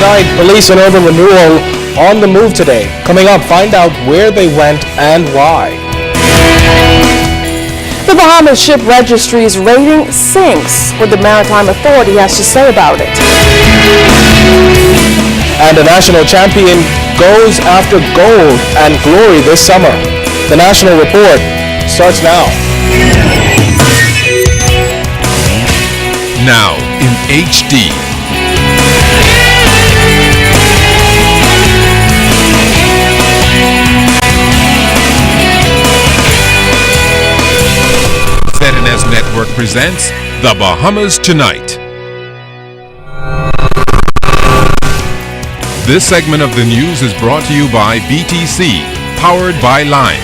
tonight, police and urban renewal on the move today. Coming up, find out where they went and why. The Bahamas Ship Registry's rating sinks. What the Maritime Authority has to say about it. And a national champion goes after gold and glory this summer. The National Report starts now. Now in HD. ZNS Network presents The Bahamas Tonight. This segment of the news is brought to you by BTC, powered by Lime.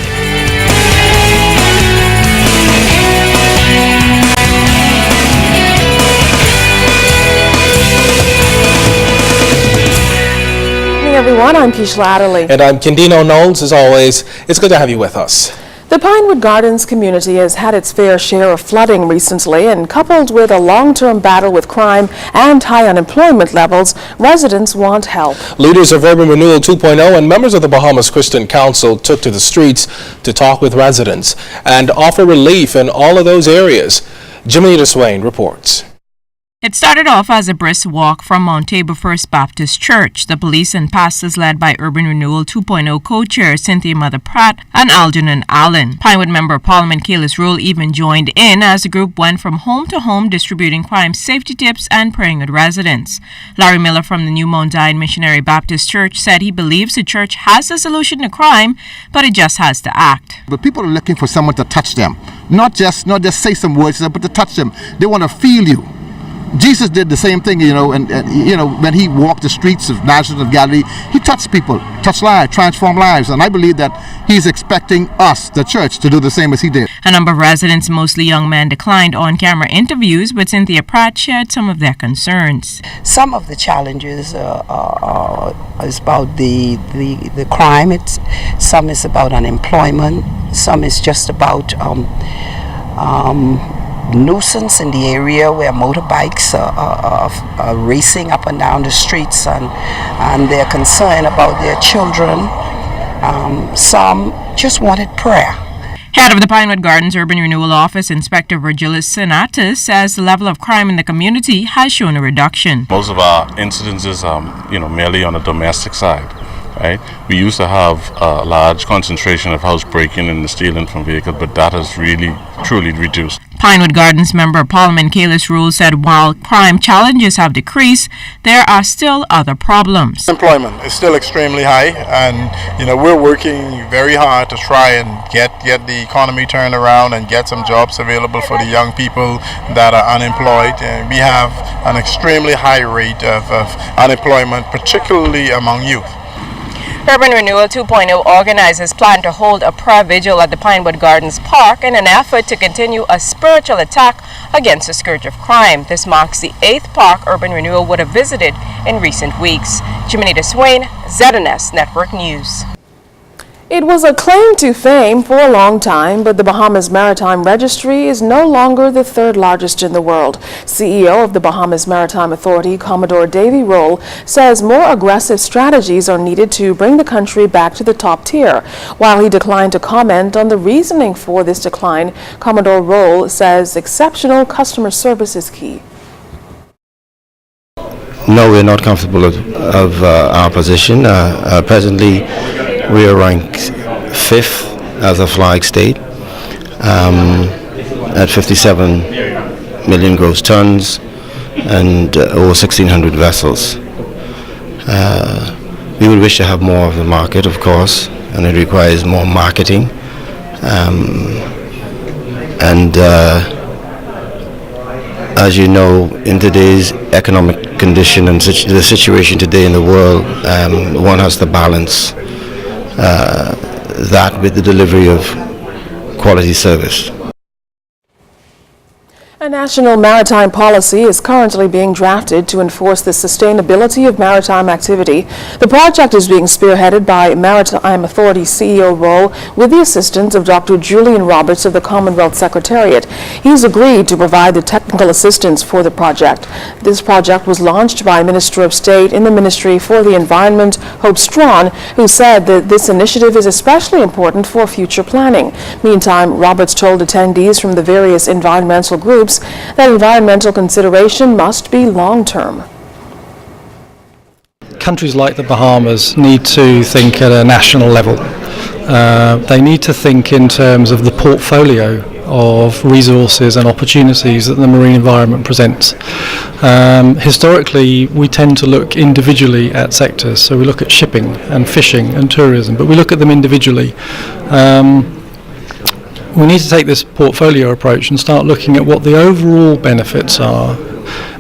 Good evening, everyone. I'm Keishla Adderley. And I'm Kendino Knowles. As always, it's good to have you with us. The Pinewood Gardens community has had its fair share of flooding recently, and coupled with a long-term battle with crime and high unemployment levels, residents want help. Leaders of Urban Renewal 2.0 and members of the Bahamas Christian Council took to the streets to talk with residents and offer relief in all of those areas. Jimmy Swain reports. It started off as a brisk walk from Mount Tabor First Baptist Church. The police and pastors led by Urban Renewal 2.0 co-chair Cynthia Mother Pratt and Algernon Allen. Pinewood Member of Parliament Kaylis Rule even joined in as the group went from home to home distributing crime safety tips and praying with residents. Larry Miller from the New Mount Zion Missionary Baptist Church said he believes the church has a solution to crime, but it just has to act. But people are looking for someone to touch them, not just say some words, but to touch them. They want to feel you. Jesus did the same thing, and when he walked the streets of Nazareth and Galilee, he touched people, touched lives, transformed lives, and I believe that he's expecting us, the church, to do the same as he did. A number of residents, mostly young men, declined on-camera interviews, but Cynthia Pratt shared some of their concerns. Some of the challenges is about the crime. Some is about unemployment. Some is just about nuisance in the area where motorbikes are racing up and down the streets, and they're concerned about their children. Some just wanted prayer. Head of the Pinewood Gardens Urban Renewal Office, Inspector Virgilis Senatus, says the level of crime in the community has shown a reduction. Most of our incidences are, merely on the domestic side. Right? We used to have a large concentration of house breaking and stealing from vehicles, but that has really, truly reduced. Pinewood Gardens Member of Parliament Kaylis Rule said while crime challenges have decreased, there are still other problems. Employment is still extremely high, and we're working very hard to try and get the economy turned around and get some jobs available for the young people that are unemployed. And we have an extremely high rate of unemployment, particularly among youth. Urban Renewal 2.0 organizers plan to hold a prayer vigil at the Pinewood Gardens Park in an effort to continue a spiritual attack against the scourge of crime. This marks the 8th park Urban Renewal would have visited in recent weeks. Jimmy Swain, ZNS Network News. It was a claim to fame for a long time, but the Bahamas Maritime Registry is no longer the third largest in the world. CEO of the Bahamas Maritime Authority, Commodore Davy Roll, says more aggressive strategies are needed to bring the country back to the top tier. While he declined to comment on the reasoning for this decline, Commodore Roll says exceptional customer service is key. No, we're not comfortable of our position. Presently, we are ranked 5th as a flag state at 57 million gross tons and over 1,600 vessels. We would wish to have more of the market, of course, and it requires more marketing. As you know, in today's economic condition and the situation today in the world, one has to balance that with the delivery of quality service. A national maritime policy is currently being drafted to enforce the sustainability of maritime activity. The project is being spearheaded by Maritime Authority CEO role with the assistance of Dr. Julian Roberts of the Commonwealth Secretariat. He's agreed to provide the technical assistance for the project. This project was launched by Minister of State in the Ministry for the Environment, Hope Strawn, who said that this initiative is especially important for future planning. Meantime, Roberts told attendees from the various environmental groups that environmental consideration must be long-term. Countries like the Bahamas need to think at a national level. They need to think in terms of the portfolio of resources and opportunities that the marine environment presents. Historically, we tend to look individually at sectors, so we look at shipping and fishing and tourism, but we look at them individually. We need to take this portfolio approach and start looking at what the overall benefits are.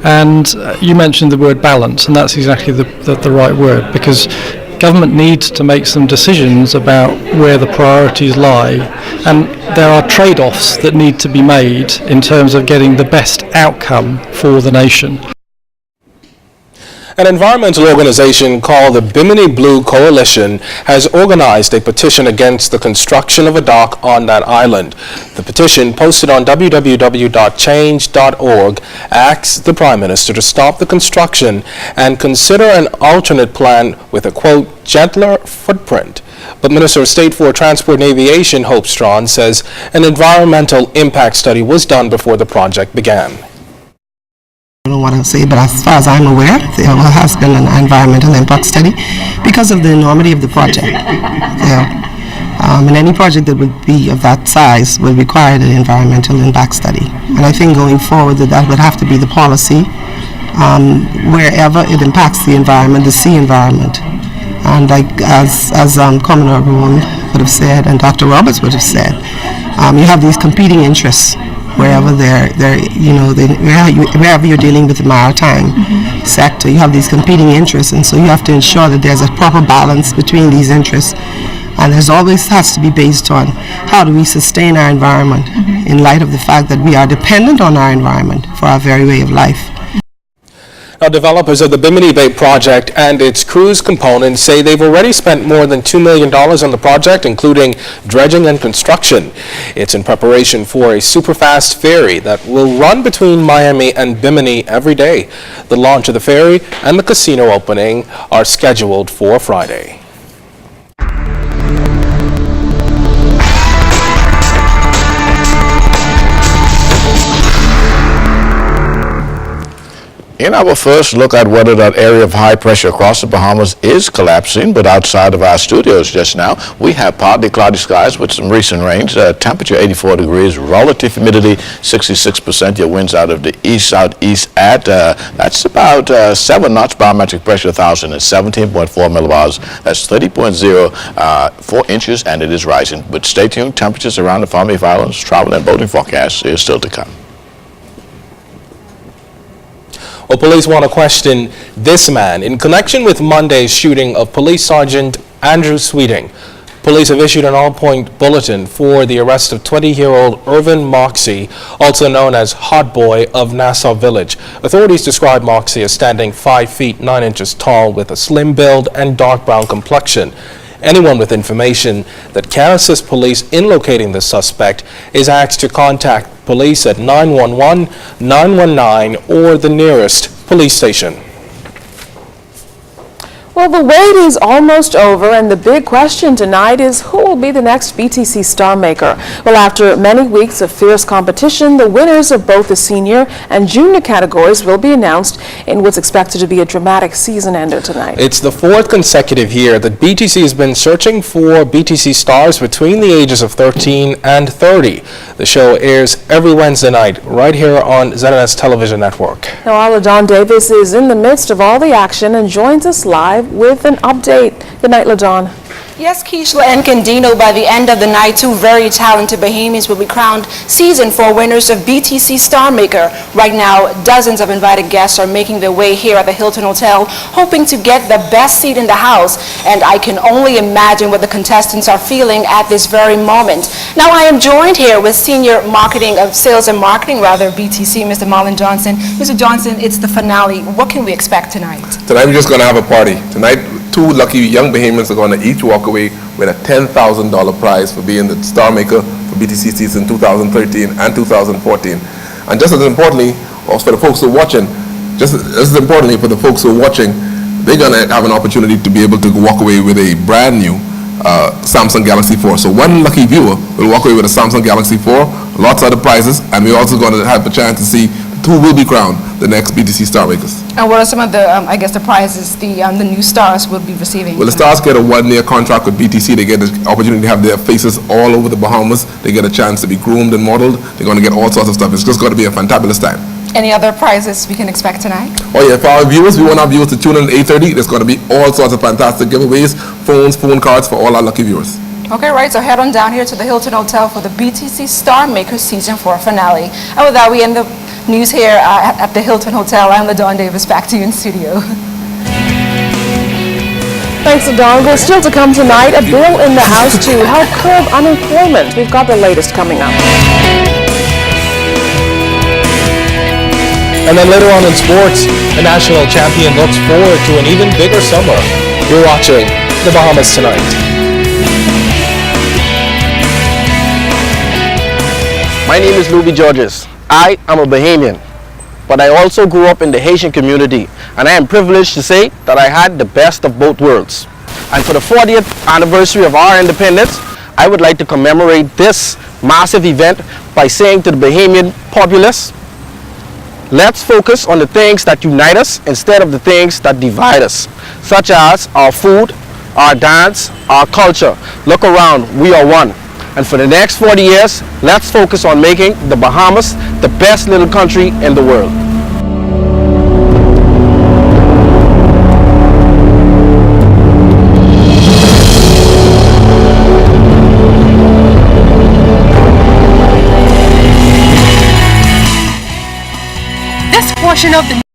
And you mentioned the word balance, and that's exactly the right word, because government needs to make some decisions about where the priorities lie, and there are trade-offs that need to be made in terms of getting the best outcome for the nation. An environmental organization called the Bimini Blue Coalition has organized a petition against the construction of a dock on that island. The petition, posted on www.change.org, asks the Prime Minister to stop the construction and consider an alternate plan with a, quote, gentler footprint. But Minister of State for Transport and Aviation, Hope Strawn, says an environmental impact study was done before the project began. I don't want to say, but as far as I'm aware, there has been an environmental impact study because of the enormity of the project. And any project that would be of that size will require the environmental impact study. And I think going forward that would have to be the policy wherever it impacts the environment, the sea environment. And like as Commodore would have said, and Dr. Roberts would have said, you have these competing interests. Wherever wherever you're dealing with the maritime sector, you have these competing interests, and so you have to ensure that there's a proper balance between these interests. And there's always has to be based on how do we sustain our environment in light of the fact that we are dependent on our environment for our very way of life. Now, developers of the Bimini Bay project and its cruise components say they've already spent more than $2 million on the project, including dredging and construction. It's in preparation for a superfast ferry that will run between Miami and Bimini every day. The launch of the ferry and the casino opening are scheduled for Friday. In our first look at whether that area of high pressure across the Bahamas is collapsing, but outside of our studios just now, we have partly cloudy skies with some recent rains, temperature 84 degrees, relative humidity 66%, your winds out of the east-southeast at, that's about 7 knots, barometric pressure 1,017.4 millibars, that's 30.04 inches, and it is rising. But stay tuned, temperatures around the Palm Islands, travel and boating forecast is still to come. Well, police want to question this man in connection with Monday's shooting of Police Sergeant Andrew Sweeting. Police have issued an all-point bulletin for the arrest of 20-year-old Irvin Moxie, also known as Hot Boy of Nassau Village. Authorities describe Moxie as standing 5 feet 9 inches tall with a slim build and dark brown complexion. Anyone with information that can assist police in locating the suspect is asked to contact police at 911, 919, or the nearest police station. Well, the wait is almost over, and the big question tonight is who will be the next BTC Star Maker. Well, after many weeks of fierce competition, the winners of both the senior and junior categories will be announced in what's expected to be a dramatic season ender tonight. It's the fourth consecutive year that BTC has been searching for BTC stars between the ages of 13 and 30. The show airs every Wednesday night right here on ZNS Television Network. Now, our LaDon Davis is in the midst of all the action and joins us live with an update. Good night, LaDon. Yes, Keishla and Candino, by the end of the night, two very talented Bahamians will be crowned Season 4 winners of BTC Star Maker. Right now, dozens of invited guests are making their way here at the Hilton Hotel, hoping to get the best seat in the house. And I can only imagine what the contestants are feeling at this very moment. Now, I am joined here with Senior Sales and Marketing, BTC, Mr. Marlon Johnson. Mr. Johnson, it's the finale. What can we expect tonight? Tonight, we're just going to have a party. Tonight, two lucky young Bahamians are going to each walk away with a $10,000 prize for being the star maker for BTC season 2013 and 2014. And just as importantly, also for the folks who are watching, just as importantly for the folks who are watching, they're going to have an opportunity to be able to walk away with a brand new Samsung Galaxy 4. So one lucky viewer will walk away with a Samsung Galaxy 4, lots of other prizes, and we're also going to have a chance to see who will be crowned the next BTC Star Makers. And what are some of the, the prizes the new stars will be receiving? Well, the stars get a one-year contract with BTC. They get the opportunity to have their faces all over the Bahamas. They get a chance to be groomed and modeled. They're going to get all sorts of stuff. It's just going to be a fantabulous time. Any other prizes we can expect tonight? Oh yeah, for our viewers, we want our viewers to tune in at 8:30. There's going to be all sorts of fantastic giveaways, phone cards for all our lucky viewers. Okay, right, so head on down here to the Hilton Hotel for the BTC Star Maker Season 4 finale. And with that, we end the news here at the Hilton Hotel. I'm LaDawn Davis, back to you in studio. Thanks, LaDawn. Well, still to come tonight, a bill in the House to help curb unemployment. We've got the latest coming up. And then later on in sports, the national champion looks forward to an even bigger summer. You're watching the Bahamas Tonight. My name is Louis Georges. I am a Bahamian, but I also grew up in the Haitian community, and I am privileged to say that I had the best of both worlds. And for the 40th anniversary of our independence, I would like to commemorate this massive event by saying to the Bahamian populace, let's focus on the things that unite us instead of the things that divide us, such as our food, our dance, our culture. Look around, we are one. And for the next 40 years, let's focus on making the Bahamas the best little country in the world. This portion of the